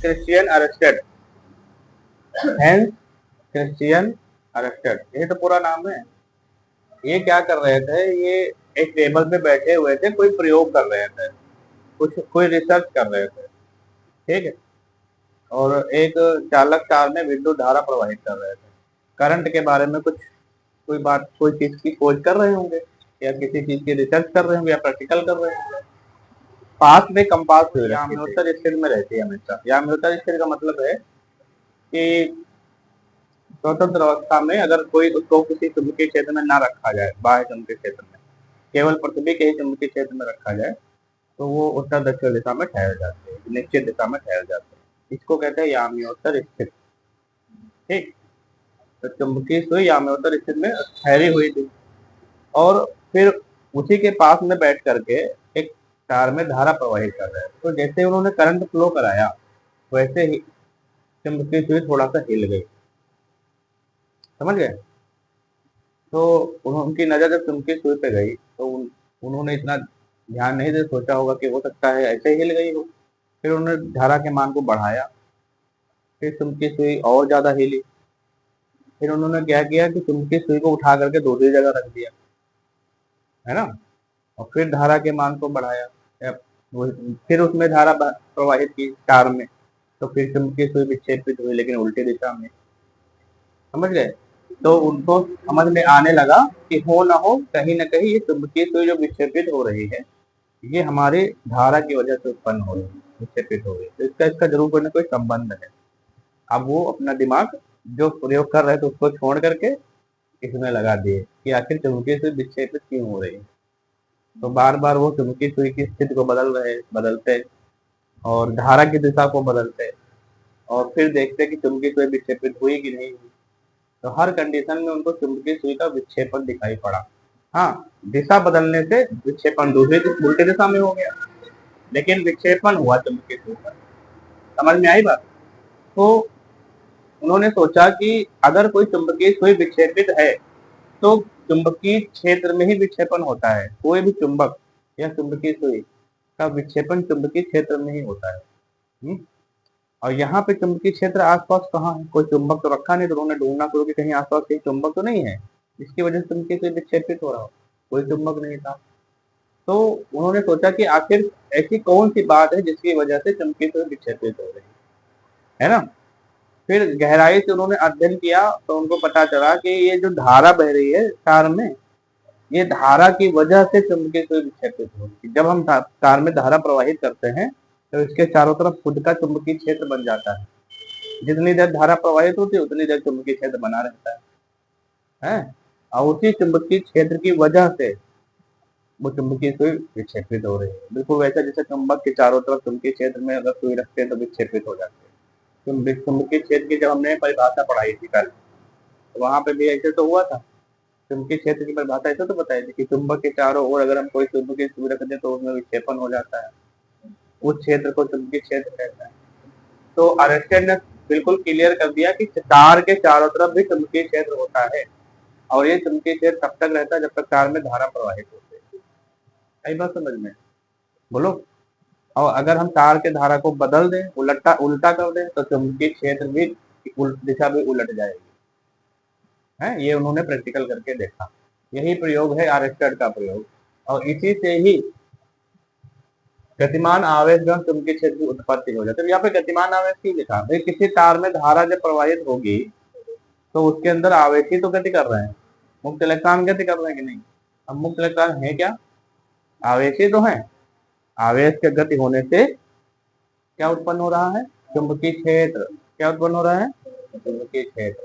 Christian arrested, Hans Christian arrested, ये तो पूरा नाम है। ये क्या कर रहे थे, ये एक टेबल पे बैठे हुए थे, कोई प्रयोग कर रहे थे, कुछ कोई रिसर्च कर रहे थे, ठीक है। और एक चालक कार में विद्युत धारा प्रवाहित कर रहे थे, करंट के बारे में कुछ कोई बात, कोई चीज की खोज कर रहे होंगे, या किसी चीज की रिसर्च कर रहे होंगे, या प्रैक्टिकल कर रहे होंगे। पास में कंपास हुई याम्योत्तर स्थिति में रहती है हमेशा। याम्योत्तर स्थिति का मतलब है कि स्वतंत्र अवस्था में अगर कोई उसको किसी चुंबकीय क्षेत्र में ना रखा जाए, बाह्य चुंबकीय क्षेत्र में, केवल पृथ्वी के ही चुंबकीय क्षेत्र में रखा जाए, तो वो उत्तर दक्षिण दिशा में ठहर जाते हैं, निश्चित दिशा में ठहर जाते हैं। इसको कहते हैं याम्योत्तर स्थिति, ठीक। तो चुंबकीय सुई याम्योत्तर स्थिति में ठहरी हुई थी, और फिर उसी के पास में बैठ करके एक तार में धारा प्रवाहित कर रहे हैं। तो जैसे उन्होंने करंट फ्लो कराया, वैसे ही चुंबकीय सुई थोड़ा सा हिल गई, समझ गए। तो उनकी नजर जब चुंबकीय सुई पे गई, तो उन्होंने इतना ध्यान नहीं दे, सोचा होगा कि हो सकता है ऐसे ही हिल गई हो। फिर उन्होंने धारा के मान को बढ़ाया, फिर चुंबकीय सुई और ज्यादा हिली। फिर उन्होंने क्या किया कि चुंबकीय सुई को उठा करके दूसरी जगह रख दिया, है ना। और फिर धारा के मान को बढ़ाया, फिर उसमें धारा प्रवाहित की तार में, तो फिर चुंबकीय सुई विक्षेपित हुई, लेकिन उल्टी दिशा में, समझ गए। तो उनको समझ में आने लगा कि हो ना हो, कहीं ना कहीं ये चुंबकीय सुई जो विक्षेपित हो रही है, ये हमारी धारा की वजह से उत्पन्न हो रही है, विक्षेपित हो रही है, तो इसका जरूर कोई ना कोई संबंध है। अब वो अपना दिमाग जो प्रयोग कर रहे थे उसको छोड़ करके इसमें लगा दिए कि आखिर चुंबकीय सुई विक्षेपित क्यों हो रही है। तो बार बार वो चुंबकीय सुई की स्थिति को बदलते, और धारा की दिशा को बदलते, और फिर देखते कि चुंबकीय सुई विक्षेपित हुई कि नहीं हुई। तो हर कंडीशन में उनको चुंबकीय सुई का विक्षेपण दिखाई पड़ा। हाँ, दिशा बदलने से विक्षेपण दूसरी उल्टी दिशा में हो गया, लेकिन विक्षेपण हुआ चुंबकीय सुई पर। समझ में आई बात। तो उन्होंने सोचा कि अगर कोई चुंबकीय सुई विक्षेपित है, तो चुंबकीय क्षेत्र में ही विक्षेपण होता है। कोई भी चुंबक या चुंबकीय सुई का विक्षेपण चुंबकीय क्षेत्र में ही होता है। और यहाँ पे चुंबकीय क्षेत्र आसपास कहाँ है, कोई चुंबक तो रखा नहीं, तो उन्होंने ढूंढना शुरू कि कहीं आसपास कहीं चुंबक तो नहीं है जिसकी वजह से चुंबकीय सुई विक्षेपित हो रहा हो। कोई चुंबक नहीं था। तो उन्होंने सोचा कि आखिर ऐसी कौन सी बात है जिसकी वजह से चुंबकीय सुई विक्षेपित हो रही है ना। फिर गहराई से उन्होंने अध्ययन किया, तो उनको पता चला कि ये जो धारा बह रही है तार में, ये धारा की वजह से चुंबकीय सुई विक्षेपित होगी। जब हम तार में धारा प्रवाहित करते हैं, तो इसके चारों तरफ खुद का चुंबकीय क्षेत्र बन जाता है। जितनी देर धारा प्रवाहित होती है उतनी देर चुंबकीय क्षेत्र बना रहता है। और उसी चुंबकीय क्षेत्र की वजह से वो चुंबकीय सुई विक्षेपित हो रही है। बिल्कुल वैसा जैसे चुंबक के चारों तरफ चुंबकीय क्षेत्र में अगर सुई रखते हैं तो विक्षेपित हो जाते हैं। चुंबकीय क्षेत्र की जब हमने परिभाषा पढ़ाई थी कल, तो वहां पे भी ऐसे तो हुआ था। चुंबकीय क्षेत्र की परिभाषा ऐसे तो बताई थी कि चुंबक के चारों ओर अगर हम कोई चुंबकीय सुई रख दें तो उसमें विक्षेपण हो जाता है। उस क्षेत्र को चुंबकीय क्षेत्र कहता है। तो अरेस्टेड ने बिल्कुल क्लियर कर दिया कि तार के चारों तरफ भी चुंबकीय क्षेत्र होता है, और ये चुंबकीय क्षेत्र तब तक रहता है जब तक तार में धारा प्रवाहित होती है। कई बात समझ में, बोलो। और अगर हम तार के धारा को बदल दें, उल्टा कर दें, तो चुंबकीय क्षेत्र भी दिशा भी उलट जाएगी। है, ये उन्होंने प्रैक्टिकल करके देखा। यही प्रयोग है अरेस्टेड का प्रयोग, और इसी से ही गतिमान आवेश जो चुंबकीय क्षेत्र की उत्पत्ति हो जाती है। यहाँ पे गतिमान आवेश की लिखा भाई, किसी तार में धारा जब प्रवाहित होगी तो उसके अंदर आवेश ही तो गति कर रहे हैं, मुक्त इलेक्ट्रॉन गति कर रहे हैं कि नहीं। अब मुक्त इलेक्ट्रॉन है क्या, आवेश ही तो है। आवेश के गति होने से क्या उत्पन्न हो रहा है, चुंबकीय क्षेत्र। क्या उत्पन्न हो रहा है, चुंबकीय क्षेत्र।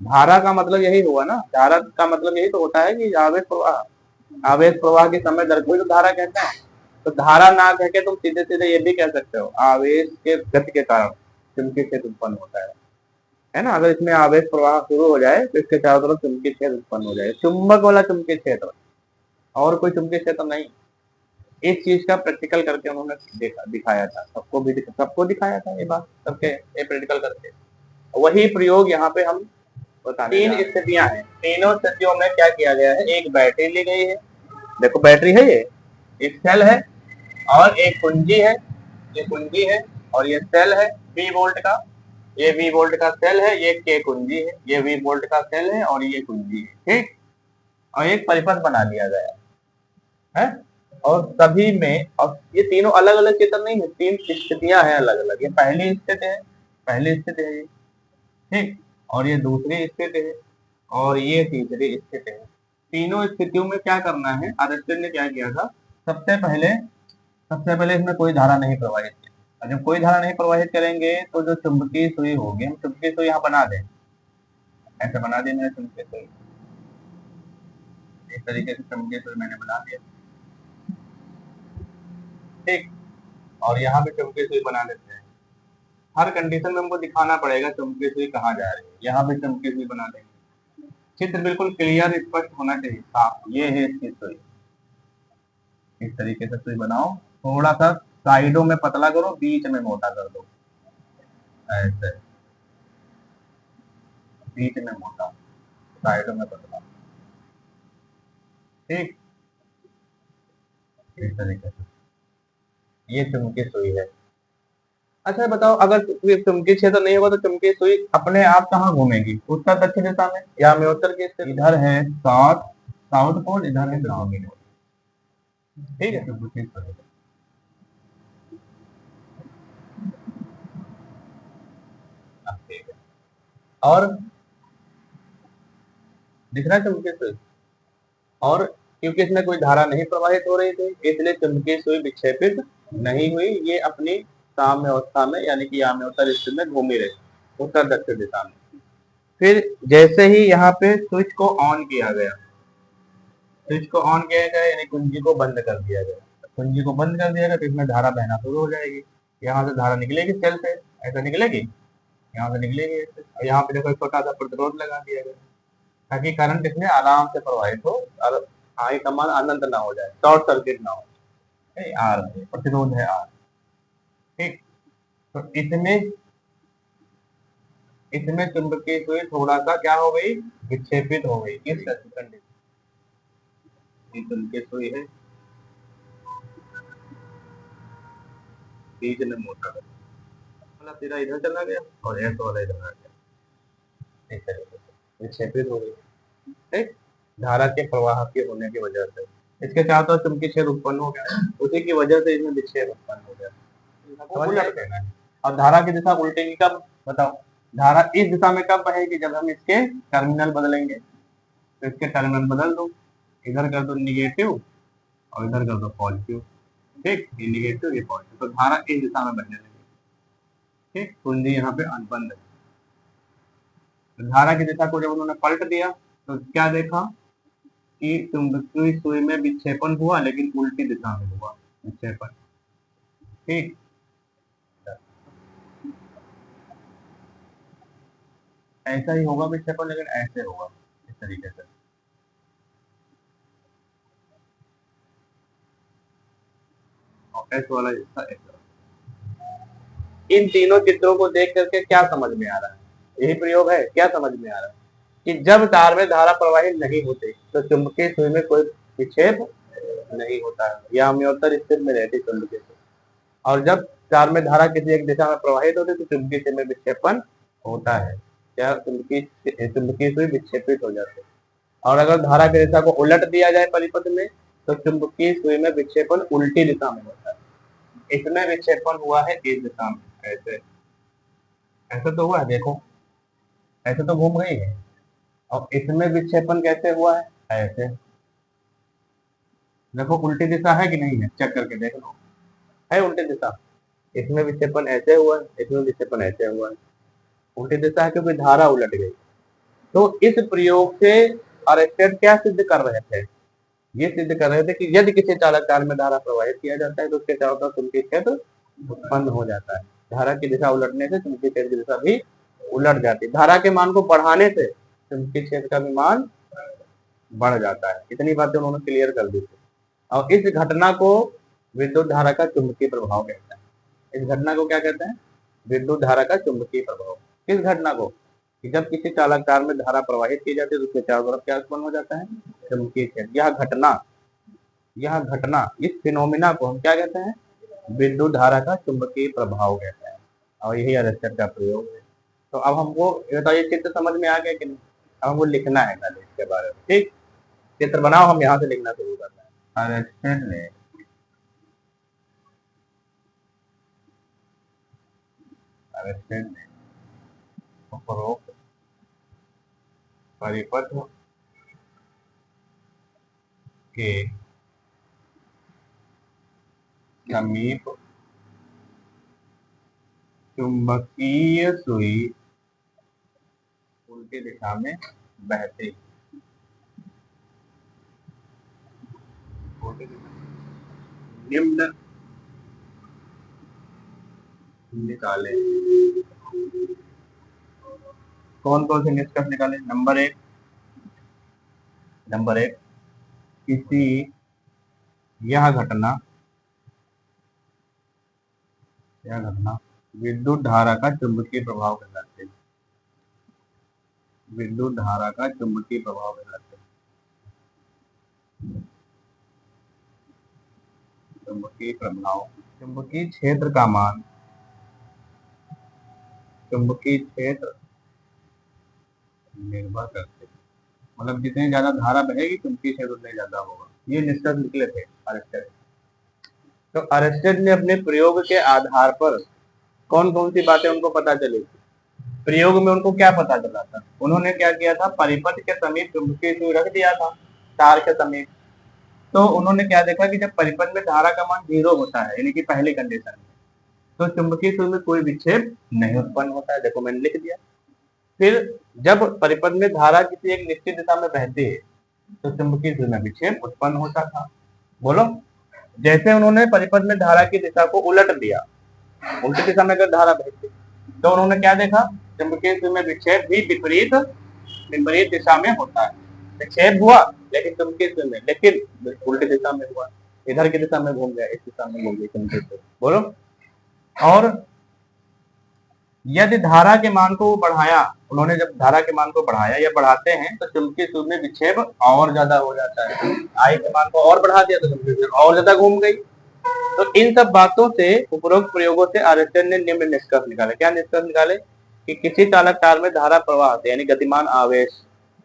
धारा का मतलब यही हुआ ना, धारा का मतलब यही तो होता है कि आवेश प्रवाह, आवेश प्रवाह के समय दर को ही तो धारा कहते हैं। तो धारा ना कह के तुम सीधे सीधे ये भी कह सकते हो आवेश के गति के कारण चुंबकीय क्षेत्र उत्पन्न होता है ना। अगर इसमें आवेश प्रवाह शुरू हो जाए तो इसके चारों तरफ चुंबकीय क्षेत्र उत्पन्न हो जाए, चुंबक वाला चुंबकीय क्षेत्र, और कोई चुंबकीय क्षेत्र नहीं। इस चीज का प्रैक्टिकल करके उन्होंने दिखाया था, सबको दिखाया था ये बात सबके, ये प्रैक्टिकल करके। वही प्रयोग यहाँ पे हम बताने। 3 स्थितियां हैं, तीनों स्थितियों में क्या किया गया है, एक बैटरी ली गई है, देखो बैटरी है, ये एक सेल है और एक कुंजी है, ये कुंजी है और ये सेल है, वी वोल्ट का, ये वी वोल्ट का सेल है, ये के कुंजी है, ये वी वोल्ट का सेल है और ये कुंजी है, ठीक। और एक परिपथ बना दिया गया है, और सभी में, अब ये तीनों अलग अलग चित्र नहीं है, तीन स्थितियां हैं अलग अलग। ये पहली स्थिति है, पहली स्थिति है ये, ठीक। और ये दूसरी स्थिति है और ये तीसरी स्थिति है। तीनों स्थितियों में क्या करना है, आदित्य ने क्या किया था, सबसे पहले इसमें कोई धारा नहीं प्रवाहित की, और जब कोई धारा नहीं प्रवाहित करेंगे तो जो चुंबकीय सुई होगी, हम चुंबकीय सुई यहाँ बना दें, ऐसे बना दी मैंने चुंबकीय सुई, इस तरीके से चुंबकीय सुई मैंने बना दिया, ठीक। और यहाँ पे चुंबकीय सुई बना देते हैं। हर कंडीशन में हमको दिखाना पड़ेगा चुंबकीय सुई कहाँ जा रही है, यहाँ पे चुंबकीय सुई बना देंगे। चित्र बिल्कुल क्लियर स्पष्ट होना चाहिए, साफ। ये है इसकी सुई, इस तरीके से सुई बनाओ, थोड़ा सा साइडों में पतला करो, बीच में मोटा कर दो, ऐसे बीच में मोटा, साइडों में पतला, ठीक। इस तरीके से ये चुंबकीय सुई है। अच्छा बताओ, अगर चुंबकीय क्षेत्र नहीं होगा तो चुंबकीय सुई अपने आप कहाँ घूमेगी, उत्तर दक्षिण दिशा में या में उत्तर की स्थिति, इधर है साउथ पोल, इधर है नॉर्थ पोल, ठीक है। चुंबकीय सुई ठीक है, और दिख रहा है चुंबकीय सुई, और क्योंकि इसमें कोई धारा नहीं प्रवाहित हो रही थी, इसलिए चुंबकीय सुई विक्षेपित नहीं हुई, ये अपनी साम्य अवस्था में यानी कि याम्योत्तर स्थिति में घूमी रही, उत्तर दक्षिण दिशा में। फिर जैसे ही यहाँ पे स्विच को ऑन किया गया, स्विच को ऑन किया गया यानी कुंजी को बंद कर दिया गया, कुंजी को बंद कर दिया गया तो इसमें धारा बहना शुरू हो जाएगी, यहाँ से धारा निकलेगी सेल से, ऐसा निकलेगी, यहाँ से निकलेगी ऐसे, और यहाँ पे देखो छोटा सा प्रतिरोध लगा दिया गया ताकि करंट इसमें आराम से प्रवाहित हो और आई का मान अनंत ना हो जाए, शॉर्ट सर्किट ना हो। आर प्रतिरोध है आर, ठीक। तो इसमें चुंबकीय सुई थोड़ा सा क्या हो गई, विक्षेपित हो गई, किस कंडीशन, चुंबकीय सुई है बीच में मोटा वाला सीधा इधर चला गया और एस वाला इधर आ गया, इस तरीके से विक्षेपित हो गई, ठीक। धारा के प्रवाह के होने की वजह से इसके चारों तरफ चुंबकीय क्षेत्र उत्पन्न हो गया, उसी की वजह से इसमें विक्षेप उत्पन्न हो गया, उलट देना है। और धारा की दिशा उल्टेगी कब, बताओ, धारा इस दिशा में कब बहेगी, जब हम इसके टर्मिनल बदलेंगे, तो इसके टर्मिनल बदल दो, इधर कर दो निगेटिव और इधर कर दो पॉजिटिव, ठीक। ये निगेटिव ये पॉजिटिव, तो धारा इस दिशा में बहने लगी, ठीक। कुंजी यहाँ पे अनबंद है। तो धारा की दिशा को जब उन्होंने पलट दिया तो क्या देखा कि चुंबकीय सुई में विक्षेपण हुआ, लेकिन उल्टी दिशा में हुआ विक्षेपण, ठीक। ऐसा ही होगा विक्षेपण, लेकिन ऐसे होगा इस तरीके से, और एस वाला हिस्सा ऐसा। इन तीनों चित्रों को देख करके क्या समझ में आ रहा है, यही प्रयोग है, क्या समझ में आ रहा है कि जब तार में धारा प्रवाहित नहीं होती तो चुंबकीय सुई में कोई विक्षेप नहीं होता है, या अम्योत्तर स्थिति में रहती चुंबकीय सुई, और जब तार में धारा किसी एक दिशा में प्रवाहित होती तो चुंबकीय सुई में विक्षेपण होता है, या चुंबकीय सुई विक्षेपित हो जाती है। और अगर धारा की दिशा को उलट दिया जाए परिपथ में तो चुंबकीय सुई में विक्षेपण उल्टी दिशा में होता है, इसमें विक्षेपण हुआ है इस दिशा में, ऐसे ऐसे तो हुआ है, देखो ऐसे तो घूम गई है, और इसमें विक्षेपण कैसे हुआ है, ऐसे देखो, उल्टी दिशा है कि नहीं है, चेक करके देख लो, है उल्टी दिशा, इसमें विक्षेपण ऐसे हुआ है, इसमें विक्षेपण ऐसे हुआ है, उल्टी दिशा है क्योंकि धारा उलट गई। तो इस प्रयोग से अरिस्टोटल क्या सिद्ध कर रहे थे, ये सिद्ध कर रहे थे कि यदि किसी चालक तार में धारा प्रवाहित किया जाता है तो उसके चारों तरफ चुंबकीय क्षेत्र उत्पन्न हो जाता है, धारा की दिशा उलटने से चुंबकीय क्षेत्र की दिशा भी उलट जाती है, धारा के मान को बढ़ाने से चुंबकीय क्षेत्र का भी मान बढ़ जाता है। इतनी बातें उन्होंने क्लियर कर दी थी, और इस घटना को विद्युत धारा का चुंबकीय प्रभाव कहते हैं। इस घटना को क्या कहते हैं, विद्युत धारा का चुंबकीय प्रभाव। किस घटना को, कि जब किसी चालक तार में धारा प्रवाहित की जाती है तो उसके चारों तरफ क्या उत्पन्न हो जाता है, चुंबकीय क्षेत्र। यह घटना इस फिनोमिना को हम क्या कहते हैं, विद्युत धारा का चुंबकीय प्रभाव कहते हैं। और यही अरेस्टर का प्रयोग है। तो अब हमको ये बताइए, चित्र समझ में आ गया कि नहीं? अब हमको लिखना है खाली इसके बारे में। ठीक, चित्र बनाओ, हम यहाँ से लिखना शुरू करना है। अरेस्टर ने उपरोक्त परिपथ के समीप चुंबकीय सुई उल्टी दिशा में बहती, निम्न निकाले। कौन कौन से निष्कर्ष निकाले? नंबर एक, किसी यह घटना विद्युत धारा का चुंबकीय प्रभाव कहलाते हैं। विद्युत धारा का चुंबकीय प्रभाव कहलाते हैं। चुंबकीय प्रभाव, चुंबकीय क्षेत्र का मान, चुंबकीय क्षेत्र निर्भर करते हैं। मतलब जितनी ज्यादा धारा बहेगी चुंबकीय क्षेत्र उतना ज्यादा होगा। ये निष्कर्ष निकले थे अरेस्टेड। तो अरेस्टेड ने अपने प्रयोग के आधार पर कौन कौन सी बातें उनको पता चली? प्रयोग में उनको क्या पता चला था? उन्होंने क्या किया था, परिपथ के समीप चुंबकीय सुई रख दिया था, तार के समीप। तो उन्होंने क्या देखा कि जब परिपथ में धारा का मान 0 होता है, यानी कि पहली कंडीशन में, तो चुंबकीय सुई में कोई विक्षेप नहीं उत्पन्न होता है। देखो मैंने लिख दिया। फिर जब परिपथ में धारा किसी एक निश्चित दिशा में बहती है तो चुंबकीय सुई में विक्षेप उत्पन्न होता था। बोलो, जैसे उन्होंने परिपथ में धारा की दिशा को उलट दिया, उल्टी दिशा में अगर धारा बहती तो उन्होंने क्या देखा, चुंबकीय सुई में विक्षेप भी विपरीत दिशा में होता है। विक्षेप हुआ लेकिन चुंबकीय सुई में, लेकिन उल्टी दिशा में हुआ, इधर की दिशा में घूम गया, इस दिशा में घूम गई चुंबकीय सुई। बोलो, और यदि धारा के मान को बढ़ाया, उन्होंने जब धारा के मान को बढ़ाया या बढ़ाते हैं तो चुंबकीय सुई में विक्षेप और ज्यादा हो जाता है। आई के मान को और बढ़ा दिया तो चुंबकीय सुई और ज्यादा घूम गई। तो इन सब बातों से, उपरोक्त प्रयोगों से अरेस्टेड ने निम्न निष्कर्ष निकाले। क्या निष्कर्ष निकाले? कि किसी चालक तार में धारा प्रवाह से, यानी गतिमान आवेश,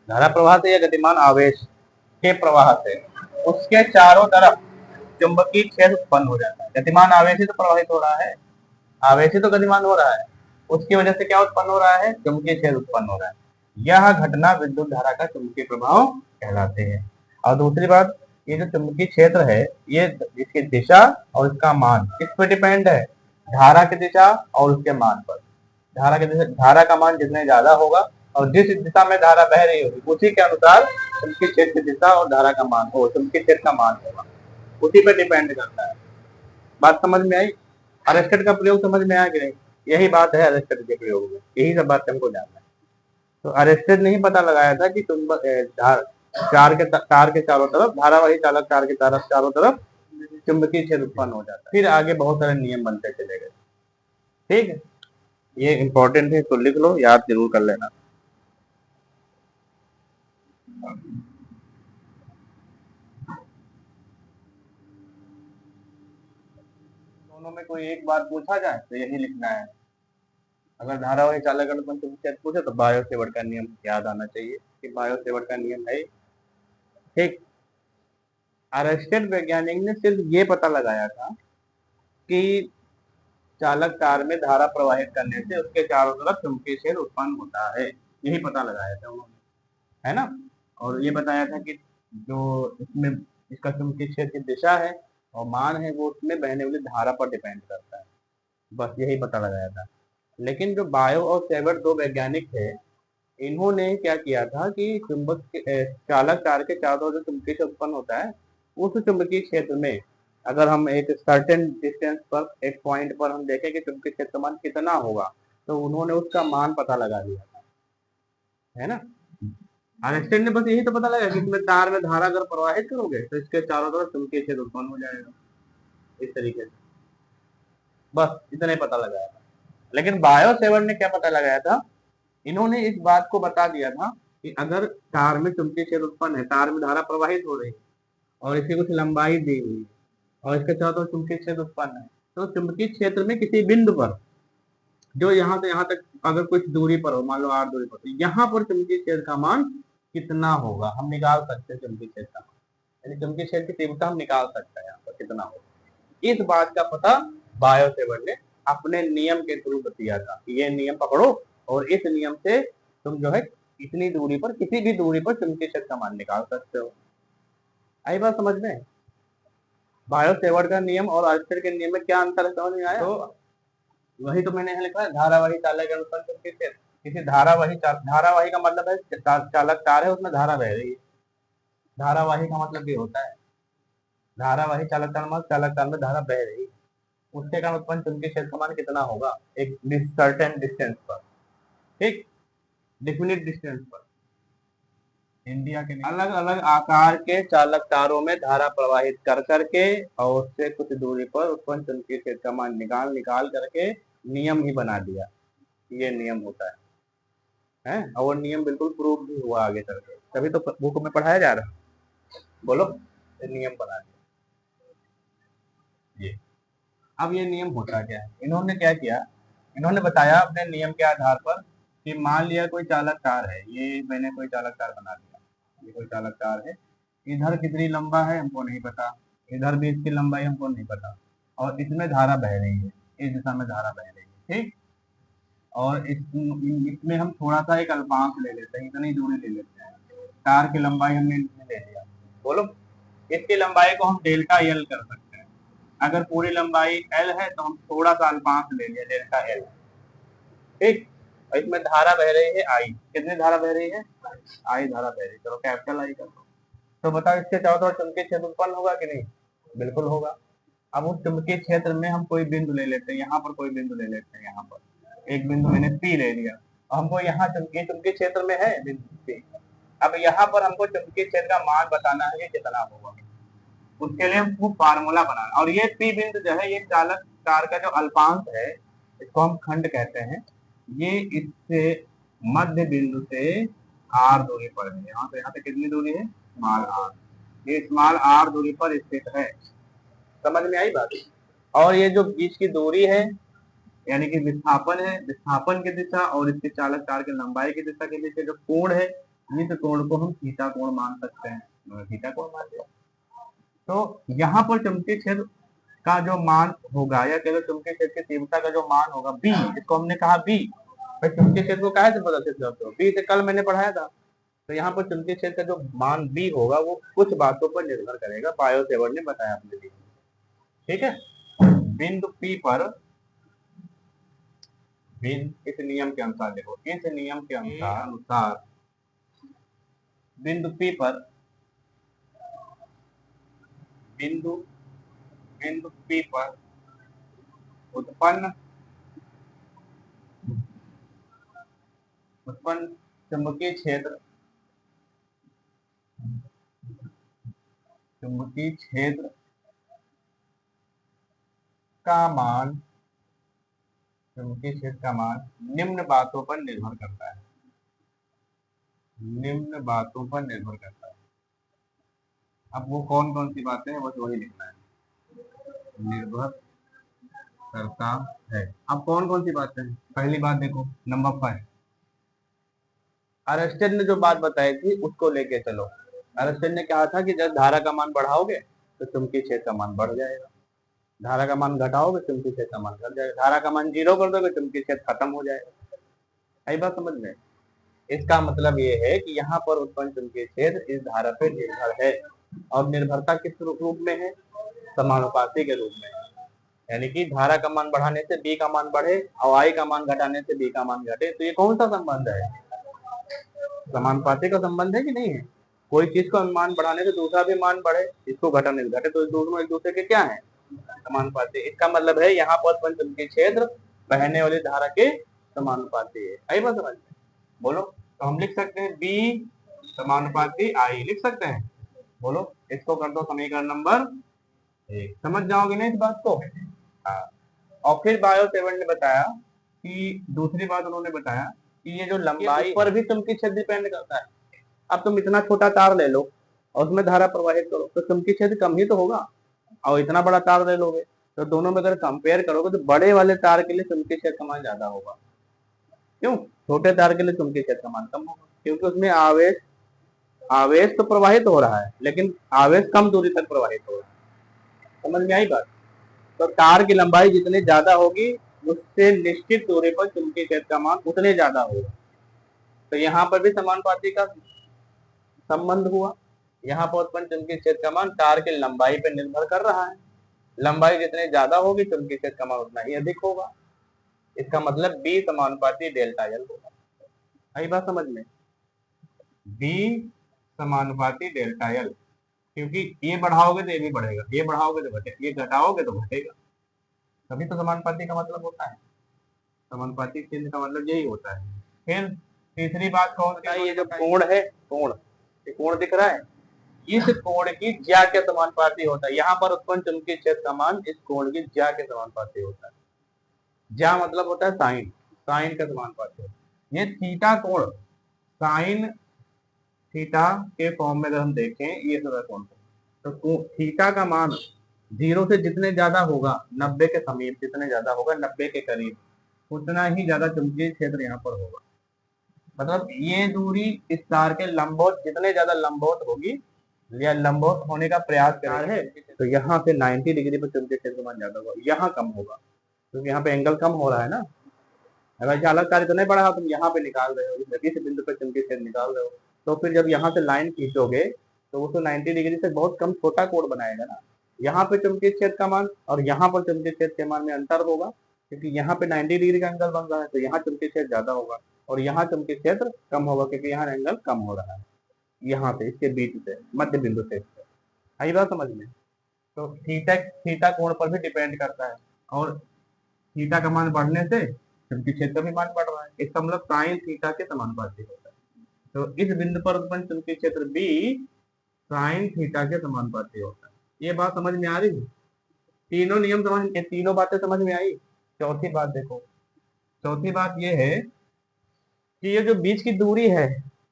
धारा प्रवाह से या गतिमान आवेश के प्रवाह से उसके चारों तरफ चुंबकीय क्षेत्र उत्पन्न हो जाता है। गतिमान आवेश ही तो प्रवाहित हो रहा है, आवेश ही तो गतिमान हो रहा है, उसकी वजह से क्या उत्पन्न हो रहा है? चुंबकीय क्षेत्र उत्पन्न हो रहा है। यह घटना विद्युत धारा का चुंबकीय प्रभाव कहलाते हैं। और दूसरी बात, ये जो चुंबकीय क्षेत्र है, ये इसकी दिशा और इसका मान किस पर डिपेंड है? धारा की दिशा और उसके मान पर। धारा का मान जितने ज्यादा होगा और जिस दिशा में धारा बह रही होगी उसी के अनुसार चुंबकीय क्षेत्र की दिशा और धारा का मान हो, चुंबकीय क्षेत्र का मान होगा, उसी पर डिपेंड करता है। बात समझ में आई? अरेस्टेड का प्रयोग समझ में आ गया? यही बात है अरेस्टेड के प्रयोग में, यही सब बात हमको जानना है। तो अरेस्टेड ने ही पता लगाया था कि तार के चारों तरफ, धारावाही चालक तार के चारों तरफ चुंबकीय क्षेत्र उत्पन्न हो जाता है। फिर आगे बहुत सारे नियम बनते चले गए। ठीक है, ये इंपॉर्टेंट है तो लिख लो, याद जरूर कर लेना। दोनों में कोई एक बात पूछा जाए तो यही लिखना है। अगर धारावाही चालक अनुपात चुंबकीय पूछे तो बायो सेवर्ट का नियम याद आना चाहिए कि बायो सेवर्ट का नियम है। ठीक, अरेस्टेड वैज्ञानिक ने सिर्फ ये पता लगाया था कि चालक तार में धारा प्रवाहित करने से उसके चारों तरफ चुंबकीय क्षेत्र उत्पन्न होता है, यही पता लगाया था उन्होंने, है ना। और ये बताया था कि जो इसमें इसका चुंबकीय क्षेत्र की दिशा है और मान है वो उसमें बहने वाली धारा पर डिपेंड करता है। बस यही पता लगाया था। लेकिन जो बायो और सेवर्ट दो वैज्ञानिक थे, इन्होंने क्या किया था कि चालक तार के चारों तरफ जो चुंबकीय क्षेत्र उत्पन्न होता है, उस चुंबकीय क्षेत्र में अगर हम एक सर्टेन डिस्टेंस पर, एक पॉइंट पर हम देखें कि चुंबकीय क्षेत्र मान कितना होगा, तो उन्होंने उसका मान पता लगा दिया था, है ना। अरेस्टेड ने बस यही तो पता लगा कि इसमें तार में धारा अगर प्रवाहित करोगे तो इसके चारों तरफ चुंबकीय क्षेत्र उत्पन्न हो जाएगा, इस तरीके से। बस इतना ही पता लगाया था। लेकिन बायो सेवर्ट ने क्या पता लगाया था? इन्होंने इस बात को बता दिया था कि अगर तार में चुंबकीय क्षेत्र उत्पन्न है, तार में धारा प्रवाहित हो रही है और इसकी कुछ लंबाई दी हुई है और इसके चारों तरफ चुंबकीय क्षेत्र उत्पन्न है, तो चुंबकीय क्षेत्र में किसी बिंदु पर जो यहाँ से यहाँ तक अगर कुछ दूरी पर हो, मान लो r दूरी पर, तो यहाँ पर चुंबकीय क्षेत्र का मान कितना होगा, हम निकाल सकते हैं चुंबकीय क्षेत्र का मान, यानी चुंबकीय क्षेत्र की तीव्रता हम निकाल सकते हैं यहाँ पर कितना होगा। इस बात का पता बायो सेवर्ट ने अपने नियम के थ्रू दिया था। ये नियम पकड़ो और इस नियम से तुम जो है इतनी दूरी पर, किसी भी दूरी पर चुंबकीय क्षेत्र का मान निकाल सकते हो। आई बात समझ में? बायो सेवर्ट का नियम और आर्चर के नियम में क्या अंतर है, समझ में आया? तो वही तो मैंने यहाँ लिखा है, धारावाही चालक के अनुसार चुंबकीय क्षेत्र। किसी धारावाही का मतलब है चालक तार है, उसमें धारा बह रही है। धारावाही का मतलब ये होता है, धारावाही चालक तार मतलब चालक तार में धारा बह रही है, उसके कारण उत्पन्न चुंबकीय क्षेत्र का मान कितना होगा एक सर्टेन डिस्टेंस पर, ठीक, डिफिनिट डिस्टेंस पर। इंडिया के अलग अलग आकार के चालक तारों में धारा प्रवाहित कर करके और उससे कुछ दूरी पर उत्पन्न चुंबकीय क्षेत्र का मान निकाल करके नियम ही बना दिया। ये नियम होता है और वो नियम बिल्कुल प्रूव भी हुआ आगे चलकर, तभी तो बुक में पढ़ाया जा रहा है। बोलो, ये नियम बना दिया ये। अब ये नियम होता क्या है, इन्होंने क्या किया, इन्होंने बताया अपने नियम के आधार पर कि मान लिया कोई चालक तार है, ये मैंने कोई चालक तार बना दिया, ये कोई चालक तार है, इधर कितनी लंबा है हमको नहीं पता, इधर भी इसकी लंबाई हमको नहीं पता, और इसमें धारा बह रही है, इस दिशा में धारा बह रही है, ठीक। और इसमें हम थोड़ा सा एक अल्पांश ले लेते हैं, इतनी दूरी ले लेते हैं, तार की लंबाई हमने इसमें ले लिया। बोलो, इसकी लंबाई को हम डेल्टा एल कर सकते हैं। अगर पूरी लंबाई एल है तो हम थोड़ा सा अल्पांश ले लिया डेल्टा एल, ठीक। और इसमें धारा बह रही है आई, कितनी धारा बह रही है, आई धारा बह रही है, चलो कैपिटल आई कर दो। तो बताओ इसके चारों तरफ चुंबकीय क्षेत्र उत्पन्न होगा कि नहीं, बिल्कुल होगा। अब उस चुंबकीय क्षेत्र में हम कोई बिंदु ले लेते हैं, यहाँ पर कोई बिंदु ले लेते हैं, यहाँ पर एक बिंदु मैंने पी ले लिया, हमको यहाँ चुंबकीय क्षेत्र में है बिंदु पी। अब यहाँ पर हमको चुंबकीय क्षेत्र का मान बताना है, ये कितना होगा, उसके लिए हमको फार्मूला बनाना। और ये पी बिंदु जो है, ये चालक तार का जो अल्पांश है, इसको हम खंड कहते हैं, ये इससे मध्य बिंदु से आर दूरी पर है, यहाँ से यहाँ से कितनी दूरी है, स्मॉल आर, ये स्मॉल आर दूरी पर स्थित है। समझ में आई बात? और ये जो बीच की दूरी है, यानी कि विस्थापन है, विस्थापन की दिशा और इसके चालक तार की लंबाई की दिशा के बीच जो कोण है, इस कोण को हम थीटा कोण मान सकते हैं, थीटा कोण मान लिया। तो यहाँ पर चुंबकीय क्षेत्र का जो मान होगा, या कह लो चुंबकीय क्षेत्र की तीव्रता का जो मान होगा बी, इसको हमने कहा बी, भाई चुंबकीय क्षेत्र को कहा से बदलते थे, बी से कल मैंने पढ़ाया था। तो यहाँ पर चुंबकीय क्षेत्र का जो मान बी होगा वो कुछ बातों पर निर्भर करेगा, बायो सेवर्ट ने बताया अपने लिए, ठीक है। बिंदु पी पर इस नियम के अनुसार, देखो इस नियम के अनुसार बिंदु पी पर बिंदु पी पर उत्पन्न चुंबकीय क्षेत्र का मान, चुंबकीय क्षेत्र का मान निम्न बातों पर निर्भर करता है, निम्न बातों पर निर्भर करता है। अब वो कौन कौन सी बातें हैं, बस वही लिखना है, निर्भर करता है। अब कौन कौन सी बातें हैं, पहली बात देखो नंबर 5, अरस्टेड ने जो बात बताई थी उसको लेके चलो। अरस्टेड ने कहा था कि जब धारा का मान बढ़ाओगे तो चुंबकीय क्षेत्र का मान बढ़ जाएगा, धारा का मान घटाओगे चुंबकीय क्षेत्र का मान घट जाएगा, धारा का मान 0 कर दोगे चुंबकीय क्षेत्र खत्म हो जाएगा। आई बात समझ में? इसका मतलब ये है कि यहाँ पर उत्पन्न चुंबकीय क्षेत्र इस धारा पर निर्भर है, और निर्भरता किस रूप में है, समानुपाती के रूप में है। यानी कि धारा का मान बढ़ाने से बी का मान बढ़े और आई का मान घटाने से बी का मान घटे, तो ये कौन सा संबंध है, समानुपाती का संबंध है कि नहीं है। कोई चीज का मान बढ़ाने से दूसरा भी मान बढ़े, इसको घटाने से घटे, तो दोनों एक दूसरे के क्या है, समानुपाती। इसका मतलब है यहाँ पर उत्पन्न चुंबकीय क्षेत्र बहने वाली धारा के समानुपाती है। आई बात समझ में? बोलो, तो हम लिख सकते हैं बी समानुपाती आई, लिख सकते हैं। बोलो, इसको कर दो समीकरण नंबर 1, समझ जाओगे ना इस बात को। हाँ। और फिर बायो सेवर्ट ने बताया कि दूसरी बात उन्होंने बताया कि ये जो लंबाई पर भी चुंबकीय क्षेत्र डिपेंड करता है। अब तुम इतना छोटा तार ले लो और उसमें धारा प्रवाहित करो तो चुंबकीय क्षेत्र कम ही तो होगा, और इतना बड़ा तार ले लोगे तो दोनों में अगर कंपेयर करोगे तो बड़े वाले तार के लिए चुंबकीय क्षेत्र का मान ज्यादा होगा। क्यों? छोटे तार के लिए चुंबकीय क्षेत्र का मान कम होगा, क्योंकि उसमें आवेश आवेश तो प्रवाहित हो रहा है, लेकिन आवेश कम दूरी तक प्रवाहित हो रहा है। समझ में आई बात? तो तार की लंबाई जितनी ज्यादा होगी, उससे निश्चित दूरी पर चुंबकीय क्षेत्र का मान उतने ज्यादा होगा। तो यहाँ पर भी समानुपाती का संबंध हुआ। यहाँ पर उत्पन्न चुंबकीय क्षेत्र का मान तार की लंबाई पर निर्भर कर रहा है। लंबाई जितनी ज्यादा होगी, चुंबकीय क्षेत्र का मान उतना ही अधिक होगा। इसका मतलब बी समानुपाती डेल्टा एल होगा। आई बात समझ में? बी समानुपाती डेल्टा एल, क्योंकि ये बढ़ाओगे तो ये भी बढ़ेगा, ये बढ़ाओगे तो घटेगा, ये घटाओगे तो घटेगा। तभी तो समानुपाती का मतलब होता है, समानुपाती चिन्ह का मतलब यही होता है। फिर तीसरी बात कौन सी? ये जो कोण है, कोण, ये कोण दिख रहा है, इस कोण की ज्या के समानुपाती होता है। यहाँ पर उत्पन्न चुंबकीय क्षेत्र का मान इस कोण की ज्या के समानुपाती होता है। ज्या मतलब होता है साइन, साइन का समानुपाती होता है। ये थीटा कोण साइन थीटा के फॉर्म में अगर हम देखें, ये सब कोण तो थीटा का मान 0 से जितने ज्यादा होगा, 90 के समीप जितने ज्यादा होगा, 90 के करीब, उतना ही ज्यादा चुंबकीय क्षेत्र यहाँ पर होगा। मतलब ये दूरी इस तार के लंबवत जितने ज्यादा लंबवत होगी या लंबवत होने का प्रयास करेंगे, तो यहाँ से 90 डिग्री पर चुंबकीय क्षेत्र मान ज्यादा होगा, यहाँ कम होगा, क्योंकि यहाँ पे एंगल कम हो रहा है ना। अगर चालक कार्य तो नहीं बढ़ा, तुम यहाँ पे निकाल रहे हो, इस बिंदु पर चुंबकीय क्षेत्र निकाल रहे हो, तो फिर जब यहाँ से लाइन खींचोगे तो वो तो 90 डिग्री से बहुत कम छोटा कोण बनाएगा ना। यहाँ पे चुंबकीय क्षेत्र का मान और यहाँ पर चुंबकीय क्षेत्र के मान में अंतर होगा, क्योंकि यहाँ पे 90 डिग्री का एंगल बन रहा है, तो यहाँ चुंबकीय क्षेत्र ज्यादा होगा और यहाँ चुंबकीय क्षेत्र कम होगा, क्योंकि यहाँ एंगल कम हो रहा है, यहाँ से इसके बीच से मध्य बिंदु से। आई बात समझ में? तो थीटा थीटा कोण पर भी डिपेंड करता है, और थीटा का मान बढ़ने से चुंबकीय क्षेत्र का भी मान बढ़ रहा है। इसका मतलब साइन थीटा के समानुपाती होता है। तो इस बिंदु पर उत्पन्न चुंबकीय क्षेत्र बी साइन थीटा के समानुपाती होता है। ये बात समझ में आ रही है? तीनों नियम समझ, तीनों बातें समझ में आई। चौथी बात देखो, चौथी बात ये है कि ये जो बीच की दूरी है,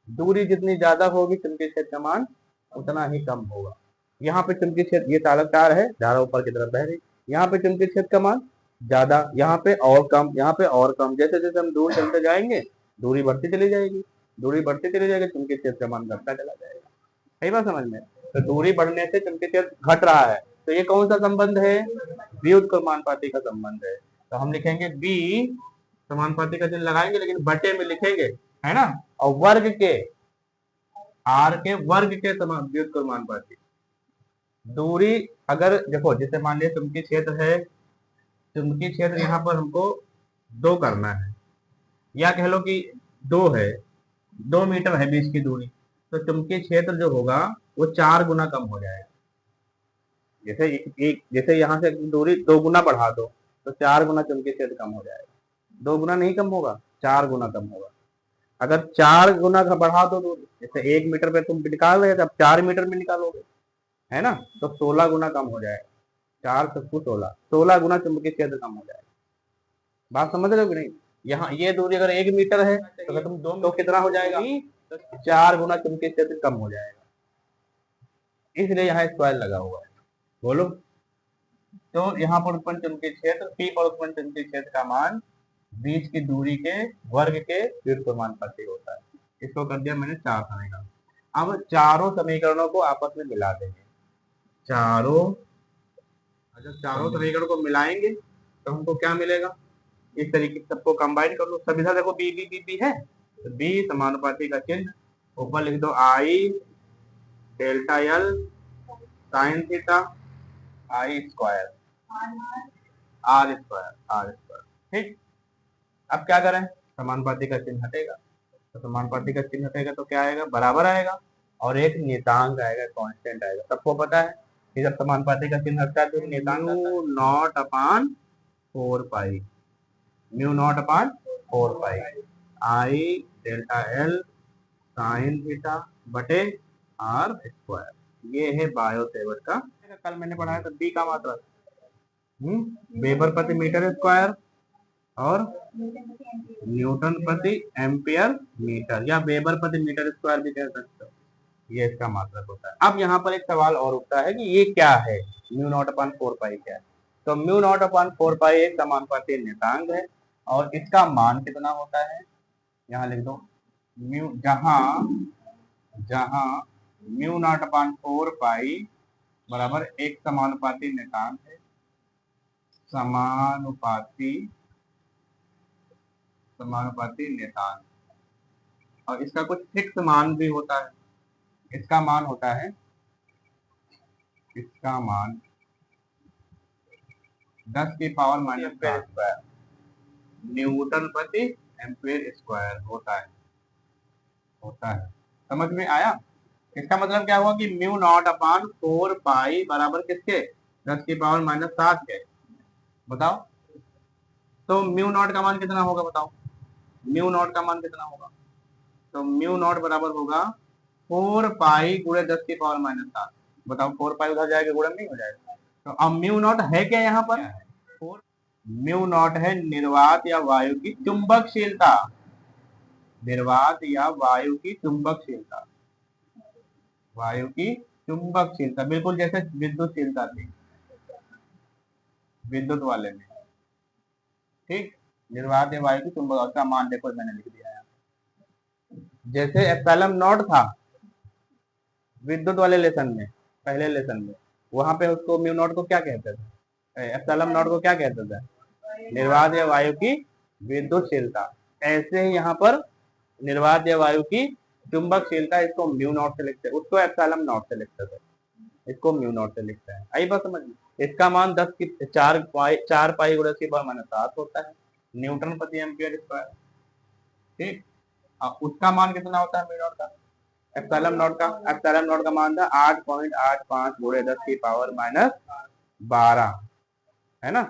दूरी जितनी ज्यादा होगी, चुंबकीय क्षेत्र का मान उतना ही कम होगा। यहाँ पे चुंबकीय क्षेत्र, ये चालक तार है, धारा ऊपर की तरफ बह रही, यहाँ पे चुंबकीय क्षेत्र का मान ज्यादा, यहाँ पे और कम, यहाँ पे और कम। जैसे जैसे हम दूर चलते जाएंगे, दूरी बढ़ती चली जाएगी, दूरी बढ़ती चली जाएगी, चुंबकीय क्षेत्र का मान घटता चला जाएगा। सही बात समझ में? तो दूरी बढ़ने से चुंबकीय क्षेत्र घट रहा है, तो ये कौन सा संबंध है? व्युत्क्रमानुपाती का संबंध है। तो हम लिखेंगे बी समानुपाती का चिन्ह लगाएंगे, लेकिन बटे में लिखेंगे, है ना, और वर्ग के, आर के वर्ग के समान व्युत्क्रमानुपाती। दूरी अगर देखो, जैसे मान लिया चुंबकीय क्षेत्र है, चुंबकीय क्षेत्र यहाँ पर हमको 2 करना है, या कह लो कि 2 है, 2 मीटर है बीच की दूरी, तो चुंबकीय क्षेत्र जो होगा वो 4 गुना कम हो जाएगा। जैसे यहाँ से दूरी 2 गुना बढ़ा दो तो 4 गुना चुंबकीय क्षेत्र कम हो जाएगा। 2 गुना नहीं कम होगा, 4 गुना कम होगा। अगर 4 गुना बढ़ा दो तो जैसे 1 मीटर पे तुम निकाल रहे थे, अब 4 मीटर में निकालोगे, है ना, तो 16 गुना कम हो जाएगा। 4 7 16, 16 गुना चुंबकीय क्षेत्र कम हो जाएगा। बात समझ रहे हो कि नहीं? यहाँ ये दूरी अगर 1 मीटर है तो अगर तुम 2 तो कितना हो जाएगा? 4 गुना चुंबकीय क्षेत्र कम हो जाएगा, इसलिए यहाँ स्क्वायर लगा हुआ है। बोलो। तो यहाँ पर उत्पन्न चुंबकीय क्षेत्र, पी पर उत्पन्न चुंबकीय क्षेत्र का मान बीच की दूरी के वर्ग के व्युत्क्रमानुपाती होता है। इसको कर दिया मैंने 4 समीकरण। अब चारों समीकरणों को आपस में मिला देंगे। जब चारों समीकरणों को मिलाएंगे तो हमको क्या मिलेगा? इस तरीके से सबको कंबाइन कर लो। सब इधर देखो, बी बी बी बी है, तो बी समानुपाती का चिन्ह, ऊपर लिख दो I delta L sine theta I square R square. ठीक, अब क्या करें? समानुपाती का चिन्ह हटेगा, तो समानुपाती का चिन्ह हटेगा तो क्या आएगा? बराबर आएगा, और एक नियतांक आएगा, कांस्टेंट आएगा। सबको पता है कि जब समानुपाती का चिन्ह हटता है तो नियतांक म्यू नॉट अपान 4 पाई, म्यू नॉट अपान 4 पाई आई डेल्टा एल साइन थीटा बटे आर स्क्वायर। ये है बायो सेवर्ट का, कल मैंने पढ़ाया था, बी का मात्रा वेबर प्रति मीटर स्क्वायर और न्यूटन प्रति एम्पियर मीटर, या वेबर प्रति मीटर स्क्वायर भी कह सकते हो। ये इसका मात्रक होता है। अब यहाँ पर एक सवाल और उठता है कि ये क्या है, म्यू नॉट अपान 4 पाई क्या है? तो म्यू नॉट अपॉन 4 पाई एक समानुपाती नियतांक है और इसका मान कितना होता है, यहाँ लिख दो म्यू, जहां म्यू नॉट अपॉन 4 पाई बराबर एक समानुपाती नियतांक है, समानुपाती नियतांक, और इसका कुछ फिक्स मान भी होता है। इसका मान होता है, इसका मान 10 की पावर माइनस स्क्वायर न्यूटन प्रति एम्पीयर स्क्वायर होता है। समझ में आया? इसका मतलब क्या हुआ कि म्यू नॉट अपॉन 4 पाई बराबर किसके, 10 की पावर माइनस 7 के। बताओ तो म्यू नॉट का मान कितना होगा, बताओ म्यू नॉट का मान कितना होगा। तो म्यू नॉट बराबर होगा 4 पाई गुणे 10 की पावर माइनस 7। बताओ 4 पाई उधर जाएगा, गुणन नहीं हो जाएगा। तो अब म्यू नॉट है क्या यहाँ पर, म्यू नॉट है निर्वात या वायु की चुंबकशीलता, निर्वात या वायु की चुंबकशीलता, वायु की चुंबकशीलता, बिल्कुल जैसे विद्युतशीलता थी विद्युत वाले में। ठीक, निर्वात या वायु की चुंबक का मान देखो मैंने लिख दिया है। जैसे एप्सिलॉन नॉट था विद्युत वाले लेसन में, पहले लेसन में, वहां पे उसको म्यू नॉट को क्या कहते थे, एप्सिलॉन नॉट को क्या कहते थे, निर्वात या वायु की विद्युतशीलता। ऐसे ही यहाँ पर निर्वात या वायु की चुंबकशीलता, इसको म्यू नॉट से लिखते हैं, उसको एप्सिलॉन नॉट से लिखते थे, इसको म्यू नॉट से लिखते हैं। आई बात समझ। इसका मान 10 की 4 पाई गुणा 10⁻⁷ होता है न्यूटन प्रति एम्पीयर स्क्वायर। ठीक, उसका मान कितना होता है म्यू नॉट का, एप्सिलॉन नॉट का मान था 8.85 गुणे 10 की पावर माइनस 12, है ना,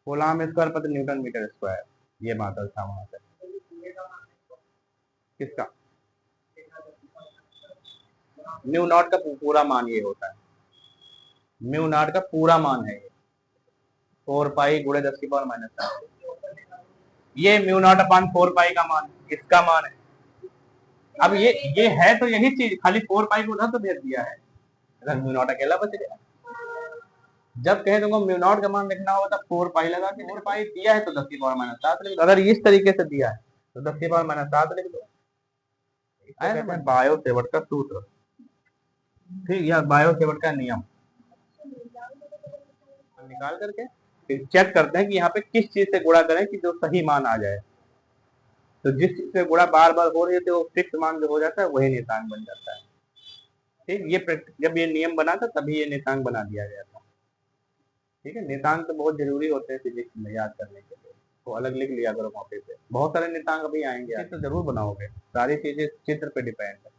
कूलम स्क्वायर प्रति न्यूटन मीटर स्क्वायर। ये मात्रा था वहां पे किसका, म्यू नॉट का पूरा मान ये होता है, म्यू नॉट का पूरा मान है ये 4 पाई गुणे 10 की पावर माइनस 7। ये म्यू नॉट अपॉन 4 पाई का मान, इसका मान है। अब ये है तो यही चीज, खाली 4 पाई को उधर तो भेज दिया है, अगर म्यू नॉट अकेला बच गया। जब कहे तुमको म्यू नॉट का मान लिखना होगा तब 4 पाई लगा के, 4 पाई दिया है तो 10 की पावर माइनस 7 लिख दो। अगर इस तरीके से दिया है तो 10 की पावर माइनस 7 लिख दो। कहते हैं बायो सेवर्ट का सूत्र, ठीक, या बायो सेवर्ट का नियम निकाल करके फिर चेक करते हैं कि यहाँ पे किस चीज से गुणा करें कि जो सही मान आ जाए। तो जिस चीज से गुणा बार बार हो रही है तो वो फिक्स मान जो हो जाता है वही नियतांक बन जाता है। ठीक, ये जब ये नियम बना था तभी ये नियतांक बना दिया गया था। ठीक है, नियतांक तो बहुत जरूरी होते हैं फिजिक्स में याद करने के लिए, तो अलग लिख लिया करो कॉपी पे। बहुत सारे नियतांक अभी आएंगे, तो जरूर बनाओगे, सारी चीजें चित्र पे डिपेंड है।